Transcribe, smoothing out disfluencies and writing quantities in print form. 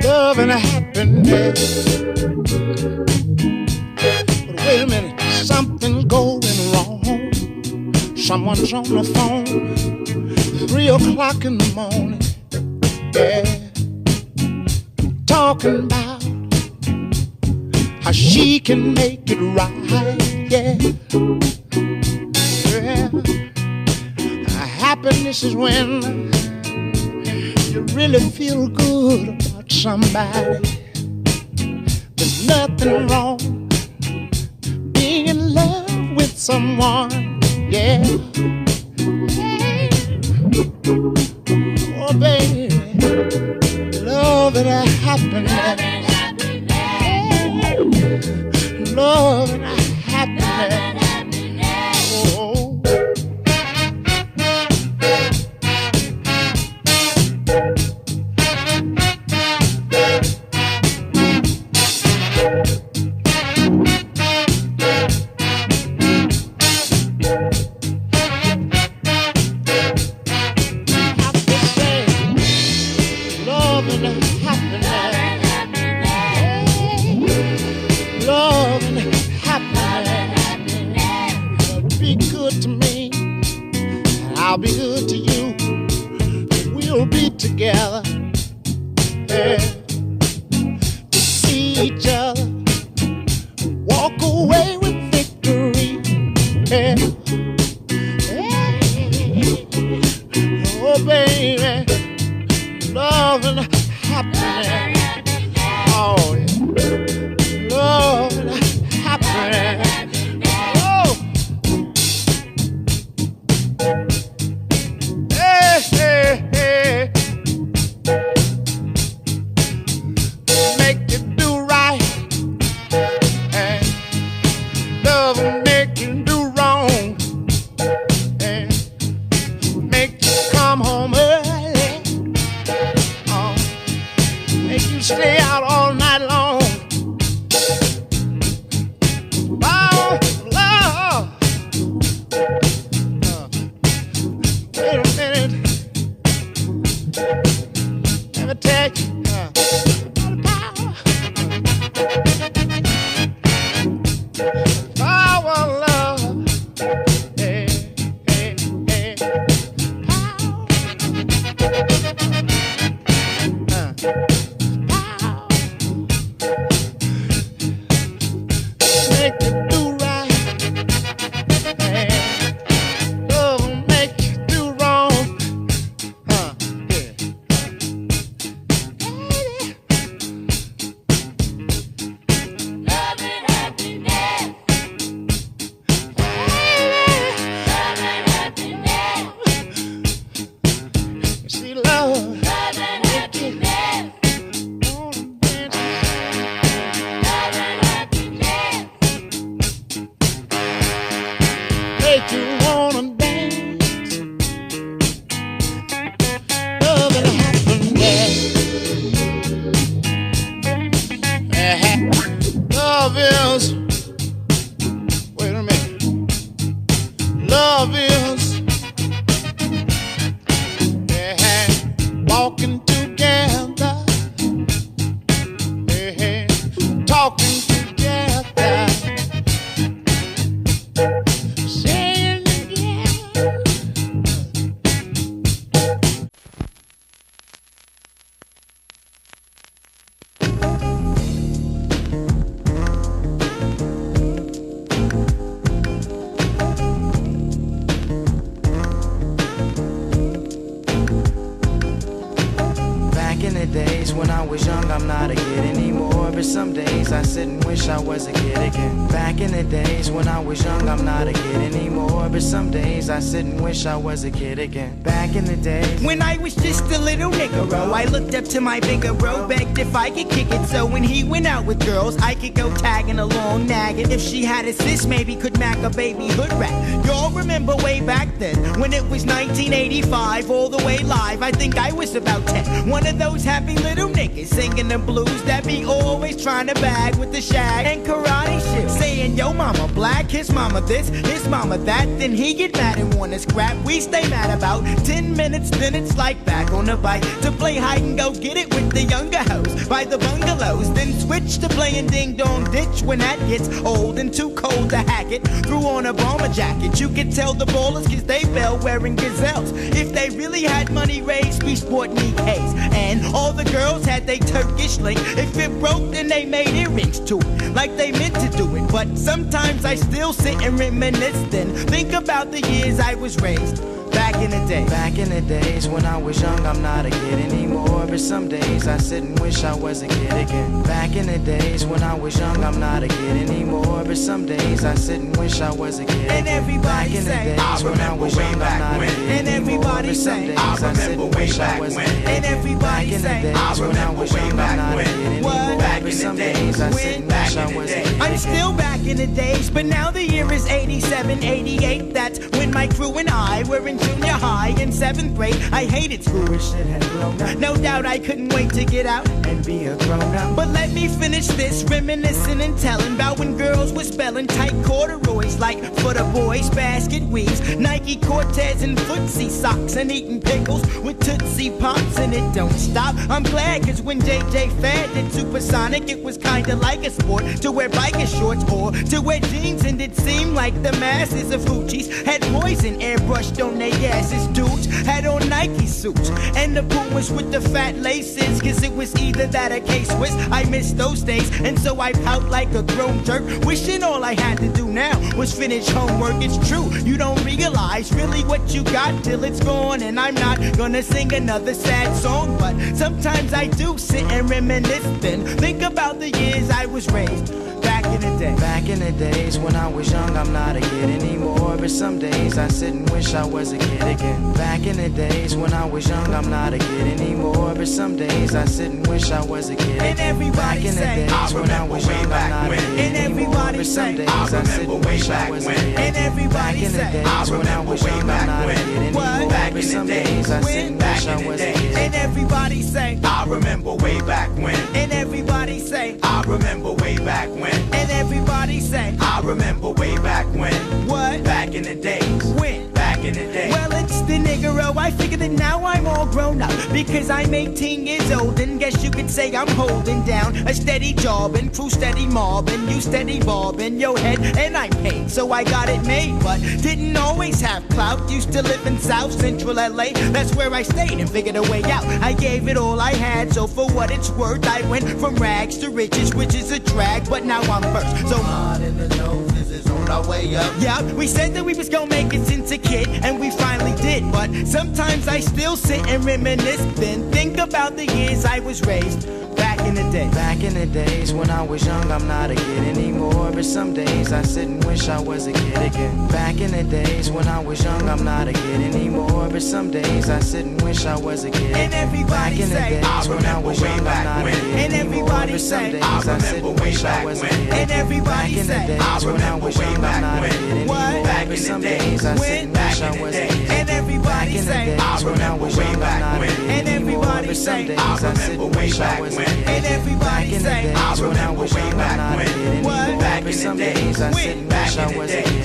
Love and happiness. But wait a minute, something's going wrong. Someone's on the phone, 3 o'clock in the morning, yeah, talking about how she can make it right, yeah, yeah. Happiness is when you really feel good about somebody. There's nothing wrong being in love with someone, yeah. Oh, baby, love and happiness. Love and happiness. Oh. I'll be good to you. We'll be together, yeah, to see each other walk away with victory, yeah. Oh baby, love and happiness. Oh yeah, love and happiness. Stay out all night long. Oh, love. Wait a minute. Let me tell you. Power, love. Hey, hey, hey. Power. Make you do right, and love will make you do wrong, yeah. Love and happiness, love and happiness. You see, love and happiness. Make you wanna dance. Love and happiness. Love is, wait a minute. Love is, walking together, talking together. Days when I was young, I'm not a kid anymore. But some days I sit and wish I was a kid again. Back in the days when I was young, I'm not a kid anymore. But some days I sit and wish I was a kid again. Back in the days when I was just a little nigga-ro, I looked up to my bigger bro, begged if I could kick it. So when he went out with girls, I could go tagging along, nagging. If she had a sis, maybe could mac a baby hood rat. Y'all remember way back then when it was 1985, all the way live. I think I was about 10. One of those happy little niggas singing the blues that be always trying to bag with the shag and karate shit. Say saying, yo mama black, his mama this, his mama that. Then he get mad and wanna scrap. We stay mad about 10 minutes, then it's like back on the bike to play hide and go get it with the younger hoes by the bungalows. Then switch to playing ding dong ditch when that gets old and too cold to hack it. Threw on a bomber jacket. You could tell the ballers cause they fell wearing gazelles. If they really had money raised, we sport Nikes. And all the girls had they Turkish link. If it broke, then they made earrings to it, like they meant to do it. But sometimes I still sit and reminisce, then think about the years I was raised. Back in the day. Back in the days when I was young, I'm not a kid anymore. But some days I sit and wish I was a kid again. Back in the days when I was young, I'm not a kid anymore. But some days I sit and wish I was a kid. And everybody say, I remember way back when. And everybody say, I remember way back when. And everybody say, I remember way back when. What? Back in the days I sit and wish I was a kid. I'm still back in the days, but now the year is 87, 88. That's when my crew and I were in junior high in 7th grade. I hated school. Shit had blown up. No doubt I couldn't wait to get out And be a grown up. But let me finish this, reminiscing and telling about when girls were spelling tight corduroys like for the boys, basket weaves, Nike Cortez and footsie socks, and eating pickles with Tootsie Pops, and it don't stop. I'm glad cause when JJ Fad did Supersonic, it was kinda like a sport to wear biker shorts or to wear jeans, and it seemed like the masses of hoochies had poison airbrushed on their asses. Dudes had on Nike suits and the Pumas with the fat laces, cause it was either that or K-Swiss. I miss those days, and so I pout like a grown jerk, wishing all I had to do now was finish homework. It's true, you don't realize really what you got till it's gone. And I'm not gonna sing another sad song, but sometimes I do sit and reminisce, then think about the years I was raised. Back in the day. Back in the days when I was young, I'm not a kid anymore. But some days I sit and wish I was a kid again. Back in the days when I was young, I'm not a kid anymore. But some days I sit and wish I was a kid again. And everybody Back in the say, days when I was young, I'm not a kid and everybody anymore. But some say, days I sit and wish I was a kid again. and everybody Back in the say, days when I was young, I'm not a kid anymore. What? But some days I sit and wish I was a kid. and everybody say, I remember way back when. and everybody say, I remember way back when. and everybody say, I remember way back when. what? Back in the days. When? Back in the day. Well, it's the niggero. I figured that now I'm all grown up because I'm 18 years old, and guess you could say I'm holding down a steady job and crew steady mobbing, you steady bobbing your head, and I'm paid, so I got it made. But didn't always have clout. Used to live in South Central LA. That's where I stayed and figured a way out. I gave it all I had, so for what it's worth, I went from rags to riches, which is a drag. But now I'm first. So On in the noses is on our way up. yeah, we said that we was gonna make it since a kid, and we finally did. But sometimes I still sit and reminisce, then think about the years I was raised. Back in the day. Back in the days when I was young, I'm not a kid anymore. But some days I sit and wish I was a kid again. Back in the days when I was young, I'm not a kid anymore. But some days I sit and wish I was a kid. And everybody Back in the say, days when I was young, I'm not a kid and anymore. everybody But some say, days I sit and wish I was a kid. and everybody Back in the say, days when I was young, I'm not a kid anymore. What? Back But in the some days. days I sit and wish I was a kid. and everybody Back in the say, days when I was young, I'm not a kid and anymore. everybody But some say, days I sit and wish I was a kid. and everybody Back in the say, days when I was young, I'm not a kid anymore. What? Back But in the some days. days I sit and wish I Back in the was a days. kid.